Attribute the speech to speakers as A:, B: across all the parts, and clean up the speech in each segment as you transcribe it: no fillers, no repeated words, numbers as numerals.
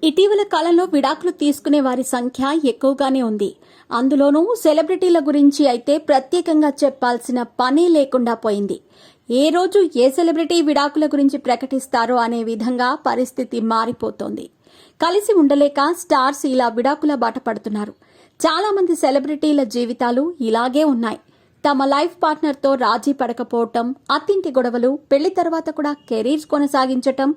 A: ఇటీవల కాలంలో విడాకులు తీసుకునే వారి సంఖ్య ఎక్కువగానే ఉంది. అందులోనూ సెలబ్రిటీల గురించి అయితే ప్రత్యేకంగా చెప్పాల్సిన పని లేకుండా పోయింది. ఏ రోజు ఏ సెలబ్రిటీ విడాకుల గురించి ప్రకటిస్తారో అనే విధంగా పరిస్థితి మారిపోతోంది. కలిసి ఉండలేక స్టార్స్ ఇలా విడాకుల బాట పడుతున్నారు. చాలా మంది సెలబ్రిటీల జీవితాలు ఇలాగే ఉన్నాయి. తమ లైఫ్ పార్ట్నర్తో రాజీ పడకపోవటం, అత్తింటి గొడవలు, పెళ్లి తర్వాత కూడా కెరీర్స్ కొనసాగించటం,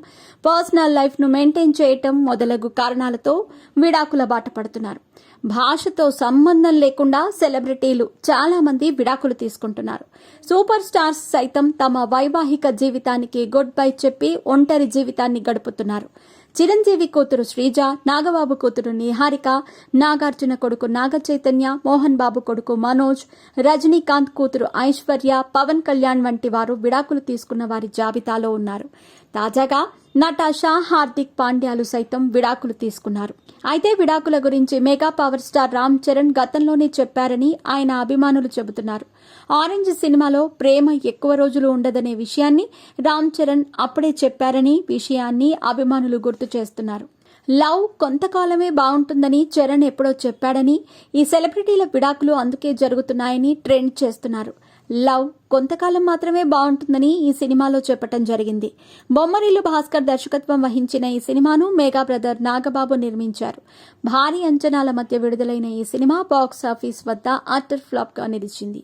A: పర్సనల్ లైఫ్ను మెయింటైన్ చేయటం మొదలగు కారణాలతో విడాకుల బాట పడుతున్నారు. భాషతో సంబంధం లేకుండా సెలబ్రిటీలు చాలా మంది విడాకులు తీసుకుంటున్నారు. సూపర్ స్టార్స్ సైతం తమ వైవాహిక జీవితానికి గుడ్ బై చెప్పి ఒంటరి జీవితాన్ని గడుపుతున్నారు. చిరంజీవి కూతురు శ్రీజ, నాగబాబు కూతురు నిహారిక, నాగార్జున కొడుకు నాగ చైతన్య, మోహన్ బాబు కొడుకు మనోజ్, రజనీకాంత్ కూతురు ఐశ్వర్య, పవన్ కళ్యాణ్ వంటి వారు విడాకులు తీసుకున్న వారి జాబితాలో ఉన్నారు. తాజాగా నటాషా, హార్దిక్ పాండ్యాలు సైతం విడాకులు తీసుకున్నారు. అయితే విడాకుల గురించి mega power star Ram Charan గతంలోనే చెప్పారని ఆయన అభిమానులు చెబుతున్నారు. ఆరెంజ్ సినిమాలో ప్రేమ ఎక్కువ రోజులు ఉండదనే విషయాన్ని రామ్ చరణ్ అప్పుడే చెప్పారని విషయాన్ని అభిమానులు గుర్తు చేస్తున్నారు. లవ్ కొంతకాలమే బాగుంటుందని చరణ్ ఎప్పుడో చెప్పాడని, ఈ సెలబ్రిటీల విడాకులు అందుకే జరుగుతున్నాయని ట్రెండ్ చేస్తున్నారు. లవ్ కొంతకాలం మాత్రమే బాగుంటుందని ఈ సినిమాలో చెప్పటం జరిగింది. బొమ్మరిల్లు భాస్కర్ దర్శకత్వం వహించిన ఈ సినిమాను మెగా బ్రదర్ నాగబాబు నిర్మించారు. భారీ అంచనాల మధ్య విడుదలైన ఈ సినిమా బాక్స్ ఆఫీస్ వద్ద అటర్ ఫ్లాప్ గా నిలిచింది.